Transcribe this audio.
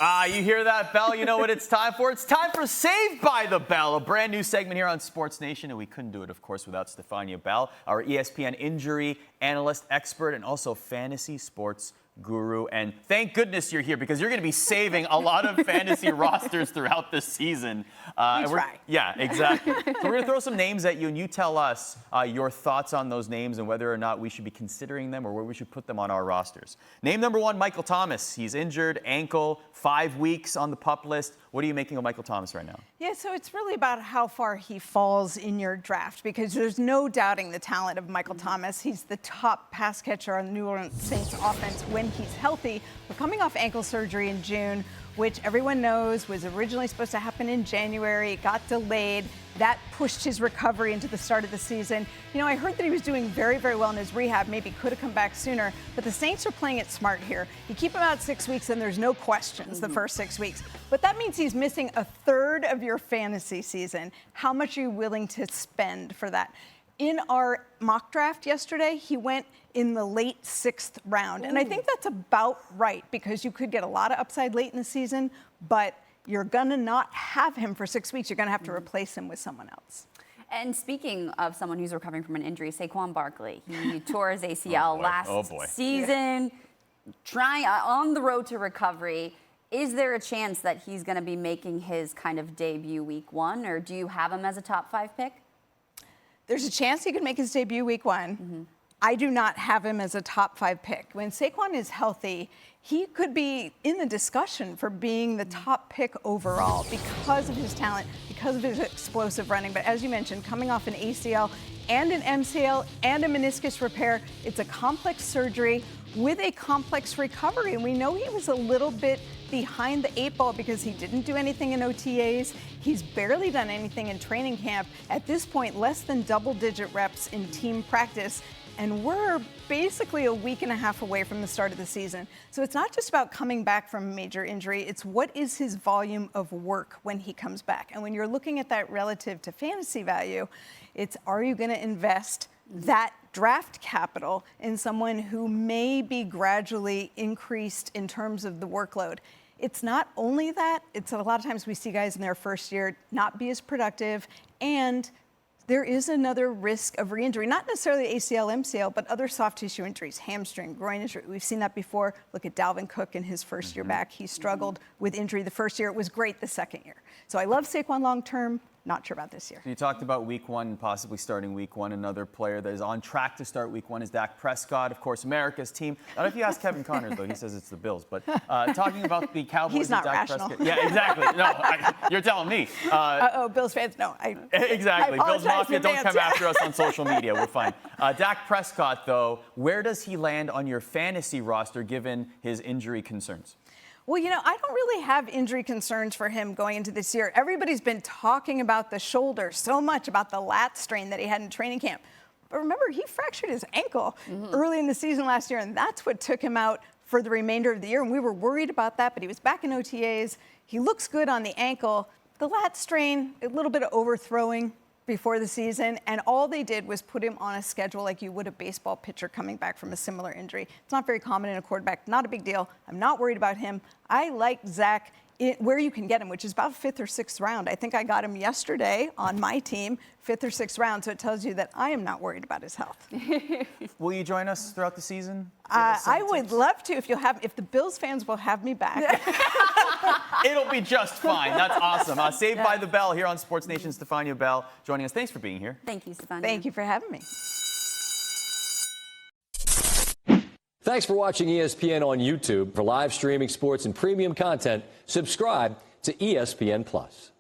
You hear that, Bell? You know what it's time for? It's time for Saved by the Bell, a brand new segment here on SportsNation, and we couldn't do it, of course, without Stephania Bell, our ESPN injury analyst, expert, and also fantasy sports guru. And thank goodness you're here because you're going to be saving a lot of fantasy rosters throughout this season. Yeah, exactly. So we're going to throw some names at you, and you tell us your thoughts on those names and whether or not we should be considering them or where we should put them on our rosters. Name number 1, Michael Thomas. He's injured, ankle, 5 weeks on the PUP list. What are you making of Michael Thomas right now? Yeah, so it's really about how far he falls in your draft because there's no doubting the talent of Michael Thomas. He's the top pass catcher on the New Orleans Saints offense when he's healthy. But coming off ankle surgery in June, which everyone knows was originally supposed to happen in January, it got delayed. That pushed his recovery into the start of the season. You know, I heard that he was doing very, very well in his rehab, maybe could have come back sooner, but the Saints are playing it smart here. You keep him out 6 weeks and there's no questions the first 6 weeks. But that means he's missing a third of your fantasy season. How much are you willing to spend for that? In our mock draft yesterday, he went in the late 6th round. And I think that's about right because you could get a lot of upside late in the season, but you're going to not have him for 6 weeks. You're going to have to replace him with someone else. And speaking of someone who's recovering from an injury, Saquon Barkley. He tore his ACL last season, trying on the road to recovery. Is there a chance that he's going to be making his kind of debut week 1, or do you have him as a top 5 pick? There's a chance he could make his debut week 1. I do not have him as a top 5 pick. When Saquon is healthy, he could be in the discussion for being the top pick overall because of his talent, because of his explosive running. But as you mentioned, coming off an ACL and an MCL and a meniscus repair, it's a complex surgery with a complex recovery. And we know he was a little bit behind the 8 ball because he didn't do anything in OTAs. He's barely done anything in training camp. At this point, less than double-digit reps in team practice. And we're basically a week and a half away from the start of the season. So it's not just about coming back from a major injury. It's what is his volume of work when he comes back. And when you're looking at that relative to fantasy value, it's are you going to invest that draft capital in someone who may be gradually increased in terms of the workload. It's not only that, it's a lot of times we see guys in their first year not be as productive, and there is another risk of re-injury, not necessarily ACL, MCL, but other soft tissue injuries, hamstring, groin injury. We've seen that before. Look at Dalvin Cook in his first year back. He struggled with injury the first year. It was great the second year. So I love Saquon long-term. Not sure about this year. You talked about week 1, possibly starting week 1. Another player that is on track to start week 1 is Dak Prescott, of course, America's team. I don't know if you ask Kevin Connors, though. He says it's the Bills. But talking about the Cowboys He's not and Dak rational. Prescott. Yeah, exactly. No, you're telling me. Bills fans, no. Exactly. Bills Mafia, don't come yeah. after us on social media. We're fine. Dak Prescott, though, where does he land on your fantasy roster given his injury concerns? Well, you know, I don't really have injury concerns for him going into this year. Everybody's been talking about the shoulder so much, about the lat strain that he had in training camp. But remember, he fractured his ankle early in the season last year, and that's what took him out for the remainder of the year. And we were worried about that, but he was back in OTAs. He looks good on the ankle. The lat strain, a little bit of overthrowing before the season, and all they did was put him on a schedule like you would a baseball pitcher coming back from a similar injury. It's not very common in a quarterback, not a big deal. I'm not worried about him. I like Zach where you can get him, which is about 5th or 6th round. I think I got him yesterday on my team, 5th or 6th round, so it tells you that I am not worried about his health. Will you join us throughout the season? I would love to if the Bills fans will have me back. It'll be just fine. That's awesome. Saved by the Bell here on SportsNation. Stephania Bell joining us. Thanks for being here. Thank you, Stephania. Thank you for having me. Thanks for watching ESPN on YouTube. For live streaming sports and premium content, subscribe to ESPN+.